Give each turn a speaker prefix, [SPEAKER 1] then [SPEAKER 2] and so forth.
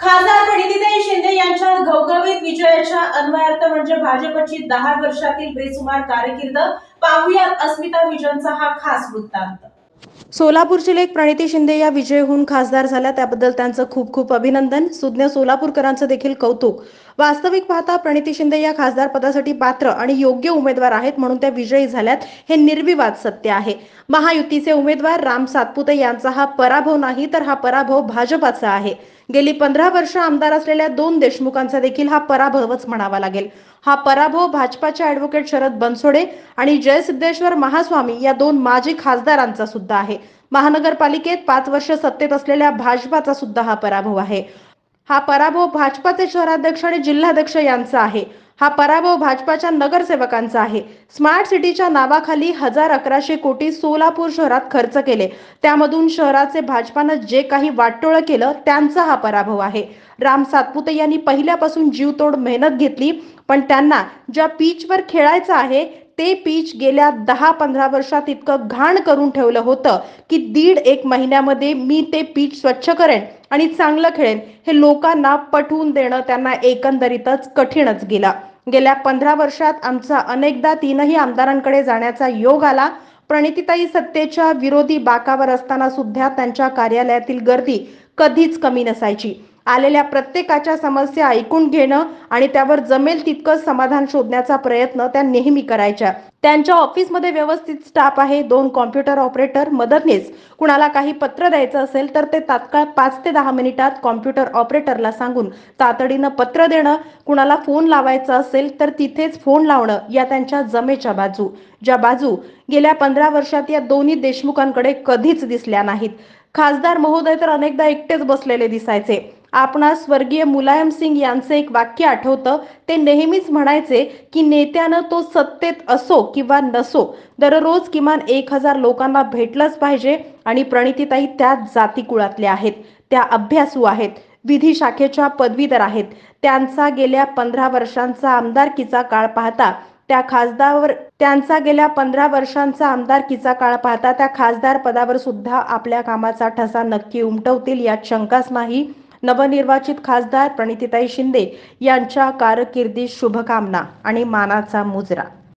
[SPEAKER 1] खासदार प्रणितीताई शिंदे यांच्या घवघवीत विजयाच्या अन्वयार्थ म्हणजे भाजपची 10 वर्षातील बेसुमार कारकीर्द पाहुयात अस्मिता विजनचा हा खास वृत्तांत।
[SPEAKER 2] सोलापूरचे लेख प्रणिती शिंदे या विजयी होऊन खासदार झाल्या त्याबद्दल त्यांचं खूप खूप अभिनंदन। सुज्ञ सोलापूरकरांचं देखील कौतुक। वास्तविक पाहता प्रणिती शिंदे या खासदार पदासाठी पात्र आणि योग्य उमेदवार आहेत म्हणून त्या विजयी झाल्यात हे निर्विवाद सत्य आहे। महायुतीचे उमेदवार राम सातपुते यांचा हा पराभव नाही तर हा पराभव भाजपाचा आहे। गेली 15 वर्ष आमदार असलेल्या 2 देशमुखांचा देखील हा पराभवच म्हणावा लागेल। हा पराभव भाजपाचे ॲडव्होकेट शरद बनसोडे आणि जयसिद्धेश्वर महास्वामी या 2 माजी खासदारांचा सुद्धा आहे। महानगरपालिकेत 5 वर्ष सत्तेत असलेल्या भाजपाचा सुद्धा हा पराभव आहे। हा पराभव भाजपाचे शहराध्यक्ष आणि जिल्हाध्यक्ष यांचा आहे। हा पराभव भाजपाच्या नगरसेवकांचा आहे। स्मार्ट सिटीच्या नावाखाली 1100 कोटी सोलापूर शहरात खर्च केले, त्यामधून शहराचे भाजपाने जे काही वाटोळ केलं त्यांचा हा पराभव आहे। राम सातपुते यांनी पहिल्यापासून जीवतोड मेहनत घेतली, पण त्यांना ज्या पिचवर खेळायचं आहे ते पिच गेल्या 10-15 वर्षात इतकं घाण करून ठेवलं होतं की 1.5 महिन्यामध्ये मी ते पिच स्वच्छ करेन आणि चांगलं खेळेन हे लोकांना पटवून देणं त्यांना एकंदरीतच कठीणच गेलं। गेल्या 15 वर्षात आमचा अनेकदा 3ही आमदारांकडे जाण्याचा योग आला। प्रणितीताई सत्तेच्या विरोधी बाकावर असताना सुद्धा त्यांच्या कार्यालयातील गर्दी कधीच कमी नसायची। आलेल्या प्रत्येकाच्या समस्या ऐकून घेणं आणि त्यावर जमेल तितकं समाधान शोधण्याचा प्रयत्न त्या नेहमी करायच्या। त्यांच्या ऑफिसमध्ये व्यवस्थित स्टाफ आहे, 2 कॉम्प्युटर ऑपरेटर, मदतनीस। कुणाला काही पत्र द्यायचं असेल तर ते तात्काळ 5 ते 10 मिनिटात कॉम्प्युटर ऑपरेटरला सांगून तातडीनं पत्र देणं, कुणाला फोन लावायचा असेल तर तिथेच फोन लावणं या त्यांच्या जमेच्या बाजू, ज्या बाजू गेल्या 15 वर्षात या दोन्ही देशमुखांकडे कधीच दिसल्या नाहीत। खासदार महोदय तर अनेकदा एकटेच बसलेले दिसायचे। आपणास स्वर्गीय मुलायम सिंग यांचे एक वाक्य आठवतं, ते नेहमीच म्हणायचे की नेत्यानं तो सत्तेत असो किंवा नसो दररोज किमान 1000 लोकांना भेटलंच पाहिजे आणि प्रणितीताई त्या जातीकुळातल्या आहेत। त्या अभ्यासू आहेत, विधी शाखेच्या पदवीधर आहेत। त्यांचा गेल्या 15 वर्षांचा आमदारकीचा काळ पाहता त्या खासदार पदावर सुद्धा आपल्या कामाचा ठसा नक्की उमटवतील यात शंकाच नाही। नवनिर्वाचित खासदार प्रणितीताई शिंदे यांच्या कारकिर्दीत शुभकामना आणि मानाचा मुजरा।